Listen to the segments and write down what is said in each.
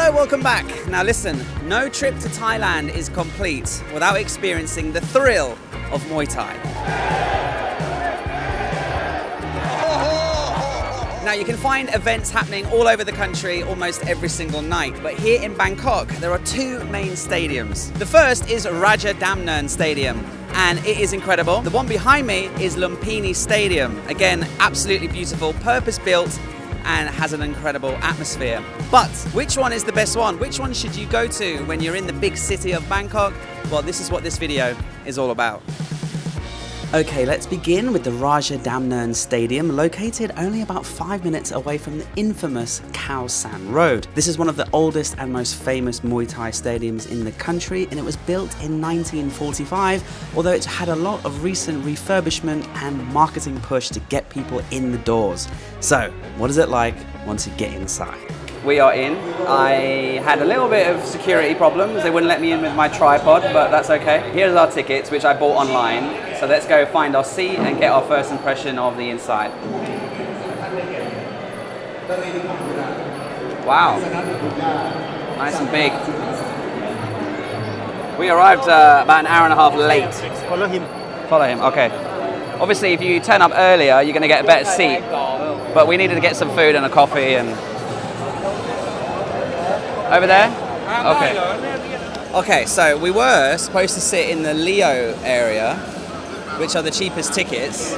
Hello, welcome back. Now listen, no trip to Thailand is complete without experiencing the thrill of Muay Thai. Now you can find events happening all over the country almost every single night, but here in Bangkok there are two main stadiums. The first is Rajadamnern Stadium, and it is incredible. The one behind me is Lumphini Stadium. Again, absolutely beautiful, purpose-built, and has an incredible atmosphere. But which one is the best one? Which one should you go to when you're in the big city of Bangkok? Well, this is what this video is all about. Okay, let's begin with the Rajadamnern Stadium, located only about 5 minutes away from the infamous Khao San Road. This is one of the oldest and most famous Muay Thai stadiums in the country, and it was built in 1945, although it's had a lot of recent refurbishment and marketing push to get people in the doors. So, what is it like once you get inside? We are in. I had a little bit of security problems. They wouldn't let me in with my tripod, but that's okay. Here's our tickets, which I bought online. So let's go find our seat and get our first impression of the inside. Wow. Nice and big. We arrived about an hour and a half late. Follow him. Follow him, okay. Obviously, if you turn up earlier, you're going to get a better seat. But we needed to get some food and a coffee and... Over there? Okay. Okay, so we were supposed to sit in the Leo area, which are the cheapest tickets,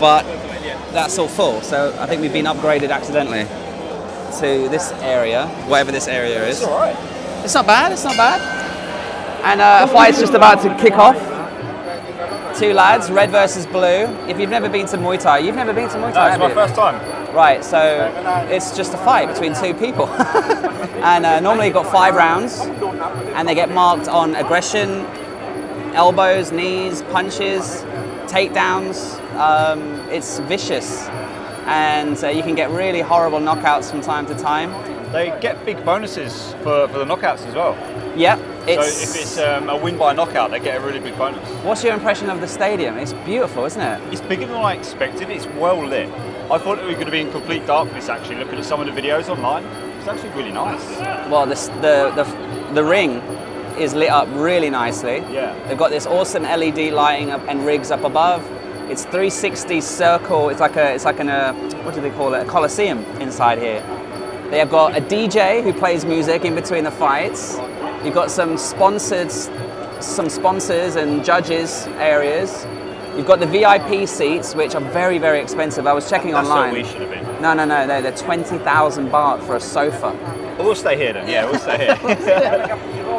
but that's all full. So I think we've been upgraded accidentally to this area, whatever this area is. It's all right. It's not bad, it's not bad. And a fight's just about to kick off. Two lads, red versus blue. If you've never been to Muay Thai, you've never been to Muay Thai, No, it's my first time. Right, so it's just a fight between two people. And normally you've got 5 rounds, and they get marked on aggression, elbows, knees, punches, takedowns. It's vicious, and you can get really horrible knockouts from time to time. They get big bonuses for the knockouts as well. Yep. So if it's a win by knockout, they get a really big bonus. What's your impression of the stadium? It's beautiful, isn't it? It's bigger than I expected. It's well lit. I thought it was going to be in complete darkness, actually, looking at some of the videos online. It's actually really nice. Well, the ring is lit up really nicely. Yeah. They've got this awesome LED lighting up and rigs up above. It's 360 circle. It's like what do they call it? A coliseum inside here. They have got a DJ who plays music in between the fights. You've got some sponsors and judges areas. You've got the VIP seats, which are very, very expensive. I was checking online. That's what we should have been. No, they're 20,000 baht for a sofa. We'll stay here then. Yeah, we'll stay here.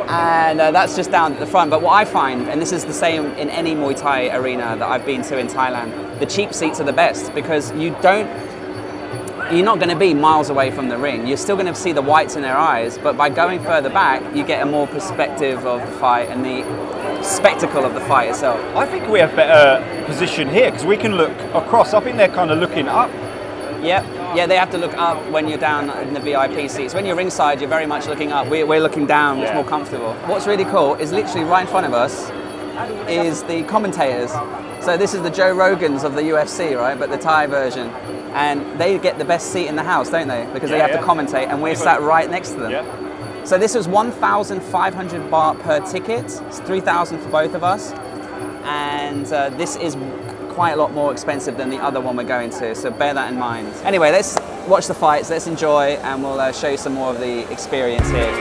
And that's just down at the front. But what I find, and this is the same in any Muay Thai arena that I've been to in Thailand, the cheap seats are the best because you're not going to be miles away from the ring. You're still going to see the whites in their eyes, but by going further back, you get a more perspective of the fight and the spectacle of the fight itself. I think we have better position here because we can look across. I think they're kind of looking up. Yeah, they have to look up when you're down in the VIP seats. When you're ringside, you're very much looking up. We're looking down, it's more comfortable. What's really cool is literally right in front of us is the commentators. So this is the Joe Rogans of the UFC, right? But the Thai version. And they get the best seat in the house, don't they? Because they have to commentate, and we're sat right next to them. Yeah. So this was 1,500 baht per ticket. It's 3,000 for both of us. And this is quite a lot more expensive than the other one we're going to, so bear that in mind. Anyway, let's watch the fights, let's enjoy, and we'll show you some more of the experience here.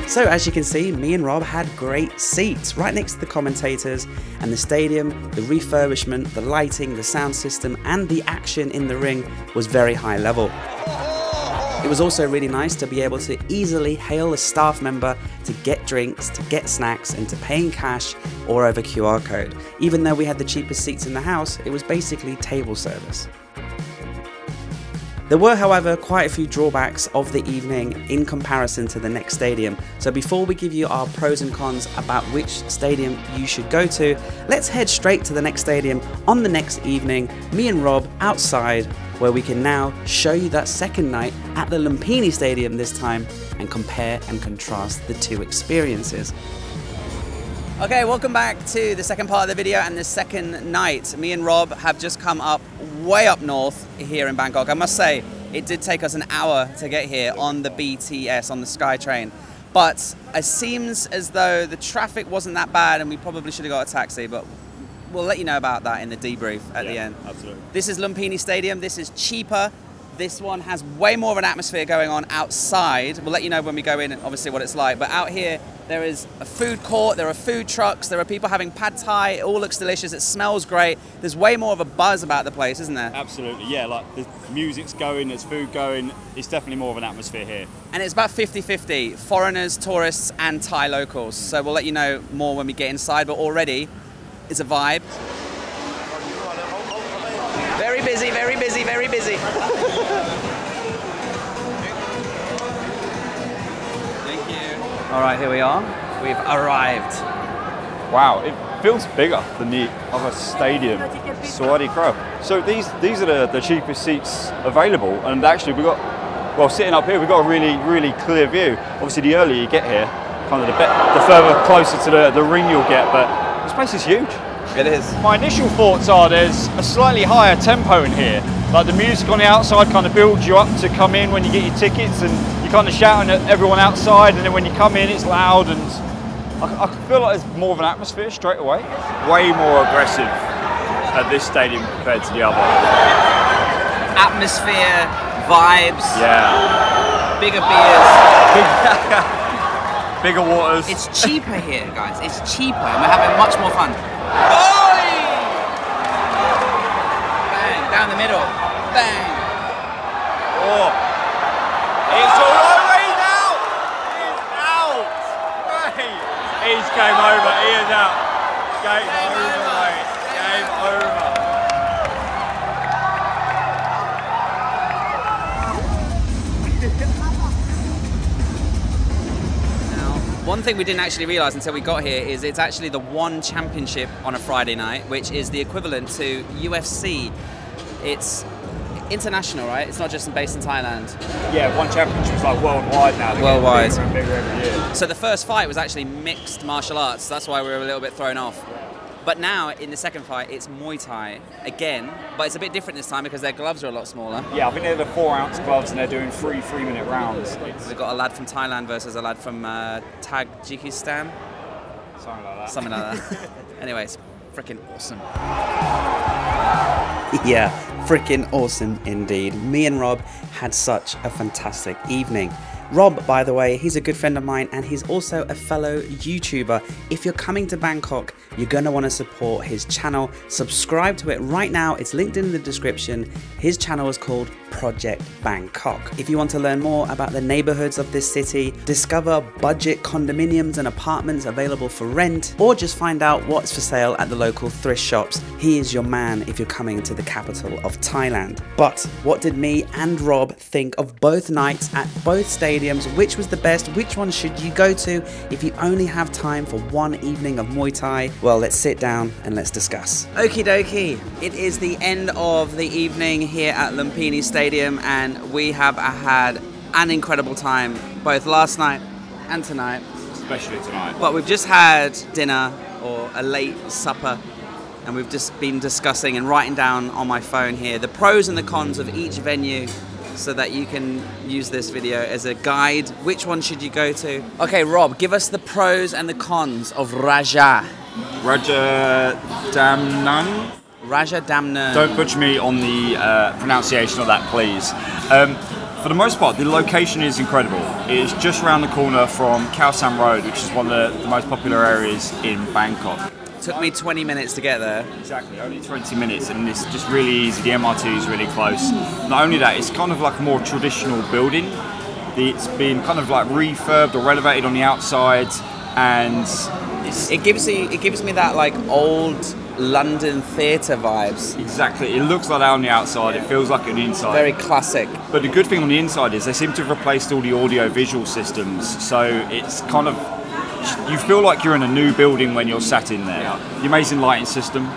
So as you can see, me and Rob had great seats right next to the commentators, and the stadium, the refurbishment, the lighting, the sound system, and the action in the ring was very high level. It was also really nice to be able to easily hail a staff member to get drinks, to get snacks, and to pay in cash or over QR code. Even though we had the cheapest seats in the house, it was basically table service. There were, however, quite a few drawbacks of the evening in comparison to the next stadium. So before we give you our pros and cons about which stadium you should go to, let's head straight to the next stadium on the next evening, me and Rob outside, where we can now show you that second night at the Lumphini Stadium this time and compare and contrast the two experiences. Okay, welcome back to the second part of the video and the second night. Me and Rob have just come up way up north here in Bangkok. I must say, It did take us an hour to get here on the BTS, on the SkyTrain. But it seems as though the traffic wasn't that bad and we probably should have got a taxi, but we'll let you know about that in the debrief at the end. Absolutely. This is Lumphini Stadium. This is cheaper. This one has way more of an atmosphere going on outside. We'll let you know when we go in, obviously, what it's like. But out here, there is a food court, there are food trucks, there are people having pad thai. It all looks delicious. It smells great. There's way more of a buzz about the place, isn't there? Absolutely, yeah. Like the music's going, there's food going. It's definitely more of an atmosphere here. And it's about 50-50, foreigners, tourists, and Thai locals. So we'll let you know more when we get inside. But already, it's a vibe. Very busy, very busy, very busy. Thank you. All right, here we are. We've arrived. Wow, it feels bigger than the other stadium. Sawadi Crow. So these are the cheapest seats available, and actually we got, well, sitting up here, we've got a really clear view. Obviously, the earlier you get here, kind of the further closer to the ring you'll get, but this place is huge. It is. My initial thoughts are there's a slightly higher tempo in here. Like the music on the outside kind of builds you up to come in when you get your tickets, and you're kind of shouting at everyone outside, and then when you come in it's loud, and I feel like there's more of an atmosphere straight away. Way more aggressive at this stadium compared to the other. Atmosphere, vibes. Yeah. Bigger beers. Bigger waters. It's cheaper here, guys. It's cheaper, and we're having much more fun. Bang, down the middle. Bang. Oh. It's all over. He's out. He's out. Mate. He's game over. He is out. Game over, mate. Game over. One thing we didn't actually realise until we got here is it's actually the one championship on a Friday night, which is the equivalent to UFC. It's international, right? It's not just based in Thailand. Yeah, one championship's like worldwide now. They're worldwide. Bigger and bigger every year. So the first fight was actually mixed martial arts. That's why we were a little bit thrown off. But now, in the second fight, it's Muay Thai again, but it's a bit different this time because their gloves are a lot smaller. Yeah, I think they're the 4-ounce gloves and they're doing 3-minute rounds. We've got a lad from Thailand versus a lad from Tajikistan. Something like that. Something like that. Anyways, freaking awesome. Yeah, freaking awesome indeed. Me and Rob had such a fantastic evening. Rob, by the way, he's a good friend of mine and he's also a fellow YouTuber. If you're coming to Bangkok, you're going to want to support his channel. Subscribe to it right now. It's linked in the description. His channel is called Project Bangkok. If you want to learn more about the neighborhoods of this city, discover budget condominiums and apartments available for rent, or just find out what's for sale at the local thrift shops, he is your man if you're coming to the capital of Thailand. But what did me and Rob think of both nights at both stadiums? Which was the best? Which one should you go to if you only have time for one evening of Muay Thai? Well, let's sit down and let's discuss. Okie dokie. It is the end of the evening here at Lumphini Stadium and we have had an incredible time both last night and tonight. Especially tonight. But we've just had dinner or a late supper and we've just been discussing and writing down on my phone here the pros and the cons of each venue, so that you can use this video as a guide. Which one should you go to? Okay, Rob, give us the pros and the cons of Rajadamnern? Rajadamnern. Don't butcher me on the pronunciation of that, please. For the most part, the location is incredible. It is just around the corner from Khao San Road, which is one of the most popular areas in Bangkok. Took me 20 minutes to get there. Exactly, only 20 minutes, and it's just really easy. The MRT is really close. Not only that, it's kind of like a more traditional building. It's been kind of like refurbed or renovated on the outside, and it gives me that like old London theatre vibes. Exactly, it looks like that on the outside. It feels like an inside. Very classic. But the good thing on the inside is they seem to have replaced all the audio-visual systems, so it's kind of, you feel like you're in a new building when you're sat in there. The amazing lighting system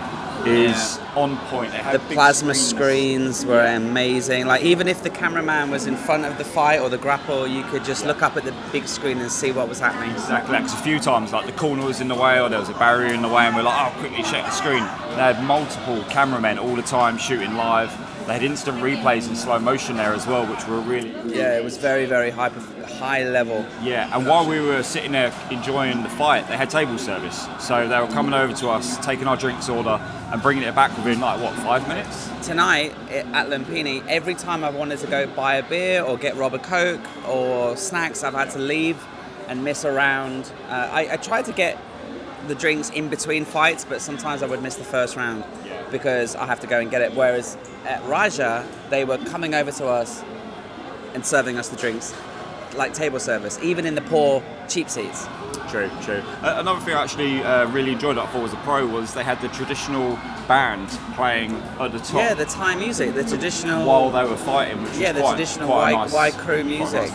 is on point. The plasma screens were amazing. Like even if the cameraman was in front of the fight or the grapple, you could just look up at the big screen and see what was happening. Exactly. Because a few times, like the corner was in the way or there was a barrier in the way, and we're like, oh, quickly check the screen. They had multiple cameramen all the time shooting live. They had instant replays in slow motion there as well, which were really... Yeah, it was very, very high level. Yeah, and while we were sitting there enjoying the fight, they had table service. So they were coming over to us, taking our drinks order and bringing it back within, like, what, 5 minutes? Tonight at Lumpini, every time I wanted to go buy a beer or get Rob a Coke or snacks, I've had to leave and miss a round. I tried to get the drinks in between fights, but sometimes I would miss the first round because I have to go and get it. Whereas at Raja, they were coming over to us and serving us the drinks, like table service, even in the poor, cheap seats. True. Another thing I actually really enjoyed that I thought was a pro was they had the traditional band playing at the top. Yeah, the Thai music, the traditional... While they were fighting, which was the traditional white crew music.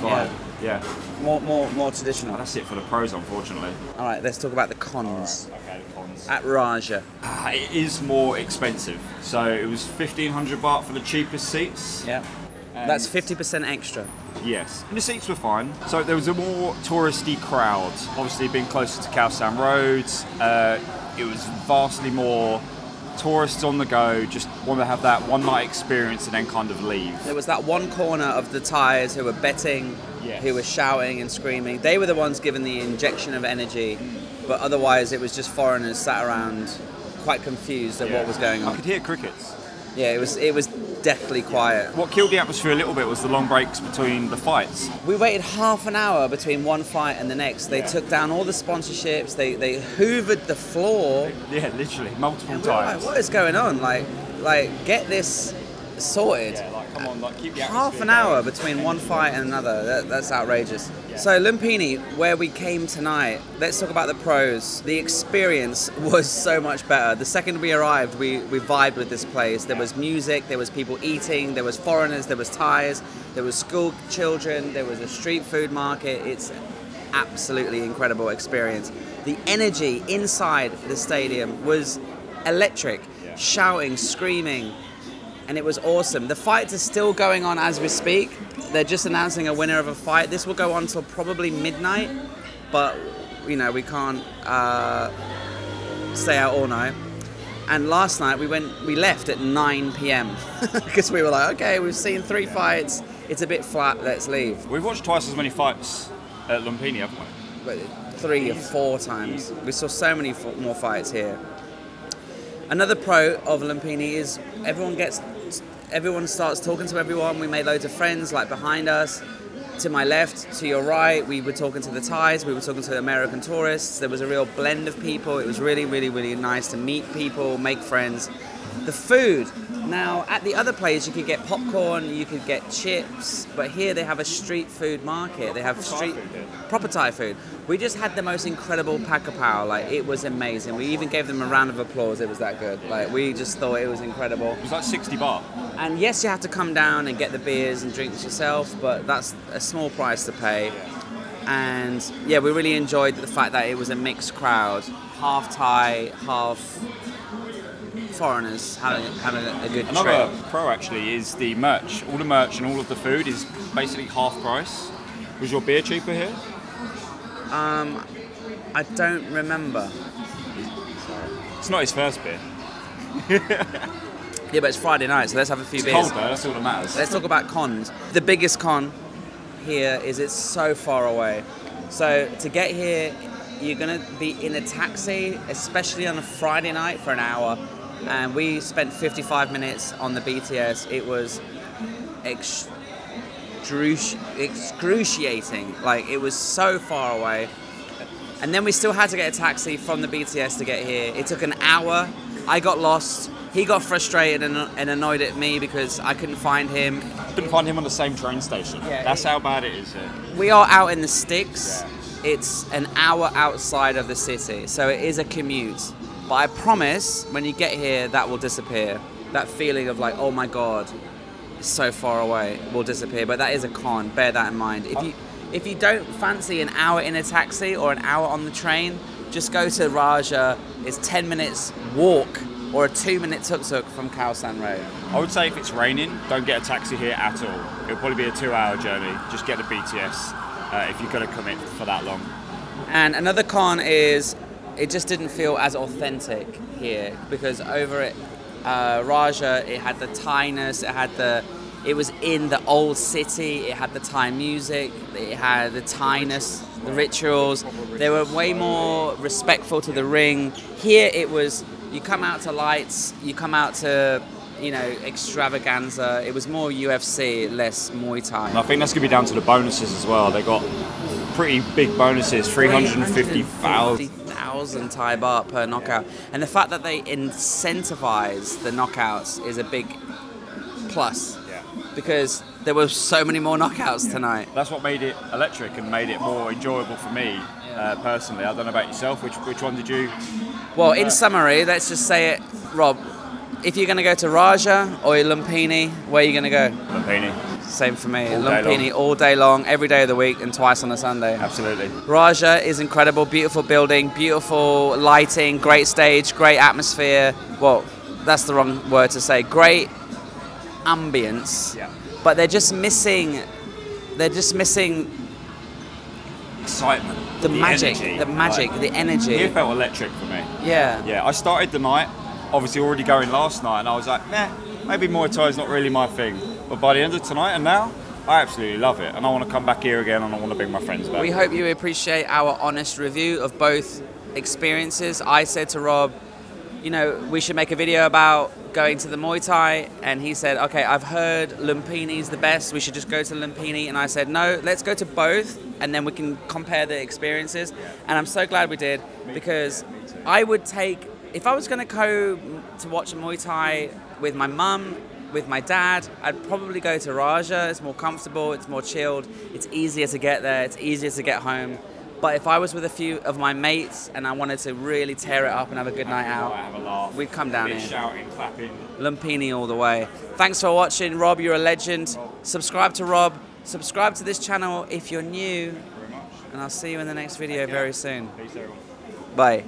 Yeah. More traditional. That's it for the pros, unfortunately. All right, let's talk about the cons. Right, okay, the cons. At Raja. It is more expensive. So it was 1,500 baht for the cheapest seats. Yeah. That's 50% extra. Yes. And the seats were fine. So there was a more touristy crowd. Obviously being closer to Khao San Road, it was vastly more tourists on the go, just want to have that one night experience and then kind of leave. There was that one corner of the Thais who were betting, who were shouting and screaming. They were the ones given the injection of energy, but otherwise it was just foreigners sat around quite confused at what was going on. I could hear crickets. Yeah, it was deathly quiet. What killed the atmosphere a little bit was the long breaks between the fights. We waited half an hour between one fight and the next. They took down all the sponsorships. They hoovered the floor. Yeah, literally, multiple times. Like, what is going on? Like, get this sorted. Yeah, like, come on, like, keep the half an hour between one fight and another. That's outrageous. Yeah. So Lumpini, where we came tonight, let's talk about the pros. The experience was so much better. The second we arrived, we vibed with this place. There was music, there was people eating, there was foreigners, there was Thais, there was school children, there was a street food market. It's absolutely incredible experience. The energy inside the stadium was electric, shouting, screaming, and it was awesome. The fights are still going on as we speak. They're just announcing a winner of a fight. This will go on till probably midnight, but we can't stay out all night. And last night we left at 9 p.m. because we were like, okay, we've seen 3 fights. It's a bit flat. Let's leave. We've watched twice as many fights at Lumpini, haven't we? 3 or 4 times. We saw so many more fights here. Another pro of Lumpini is everyone starts talking to everyone. We made loads of friends, like behind us, to my left, to your right. We were talking to the Thais, we were talking to the American tourists. There was a real blend of people. It was really, really, really nice to meet people, make friends. The food. Now, at the other place, you could get popcorn, you could get chips, but here they have a street food market. They have proper Thai food. We just had the most incredible pakapao. Like, it was amazing. We even gave them a round of applause. It was that good. Like, we just thought it was incredible. It was like 60 baht. And yes, you have to come down and get the beers and drinks yourself, but that's a small price to pay. And yeah, we really enjoyed the fact that it was a mixed crowd, half Thai, half foreigners having a good trip. Another pro actually is the merch. All the merch and all of the food is basically half price. Was your beer cheaper here? I don't remember. It's not his first beer. Yeah, but it's Friday night, so let's have a few beers. It's cold though, that's all that matters. Let's talk about cons. The biggest con here is it's so far away. So to get here, you're going to be in a taxi, especially on a Friday night, for an hour. And we spent 55 minutes on the BTS. It was excruciating. Like, it was so far away. And then we still had to get a taxi from the BTS to get here. It took an hour. I got lost. He got frustrated and annoyed at me because I couldn't find him. Couldn't find him on the same train station. Yeah, that's how bad it is here. We are out in the sticks. Yeah. It's an hour outside of the city, so it is a commute. But I promise, when you get here, that will disappear. That feeling of like, oh my God, it's so far away, will disappear. But that is a con, bear that in mind. If you don't fancy an hour in a taxi or an hour on the train, just go to Raja. It's 10 minutes walk or a 2-minute tuk-tuk from Khao San Road. I would say if it's raining, don't get a taxi here at all. It'll probably be a 2-hour journey. Just get the BTS if you're going to commit for that long. And another con is it just didn't feel as authentic here, because over at Raja, it had the Thainess, it was in the old city, it had the Thai music, it had the Thainess, the rituals. They were way more respectful to the ring. Here it was, you come out to lights, you come out to, you know, extravaganza. It was more UFC, less Muay Thai. And I think that's going to be down to the bonuses as well. They got pretty big bonuses, 350,000 Thai baht per knockout. And the fact that they incentivize the knockouts is a big plus. Yeah. Because there were so many more knockouts tonight. That's what made it electric and made it more enjoyable for me personally. I don't know about yourself. Which one did you? Well, in summary, let's just say it, Rob. If you're going to go to Raja or Lumpini, where are you going to go? Lumpini. Same for me. All Lumpini all day long, every day of the week, and twice on a Sunday. Absolutely. Raja is incredible, beautiful building, beautiful lighting, great stage, great atmosphere. Well, that's the wrong word to say. Great ambience. Yeah. But they're just missing Excitement. the magic, energy. the energy. It felt electric for me. Yeah. Yeah. I started the night, obviously already going last night, and I was like, nah, maybe Muay Thai is not really my thing. But by the end of tonight and now, I absolutely love it, and I want to come back here again, and I want to bring my friends back. We hope you appreciate our honest review of both experiences. I said to Rob, you know, we should make a video about going to the Muay Thai, and he said, okay, I've heard Lumphini's the best, we should just go to Lumpini. And I said, no, let's go to both, and then we can compare the experiences. And I'm so glad we did, because I would take, if I was going to go to watch Muay Thai with my mum, with my dad, I'd probably go to Raja. It's more comfortable, it's more chilled, it's easier to get there, it's easier to get home. But if I was with a few of my mates and I wanted to really tear it up and have a good night out, have a laugh, we'd come down here. Shouting, clapping. Lumpini all the way. Thanks for watching, Rob. You're a legend. Subscribe to Rob. Subscribe to this channel if you're new. Very much. And I'll see you in the next video very soon. Peace, everyone. Bye.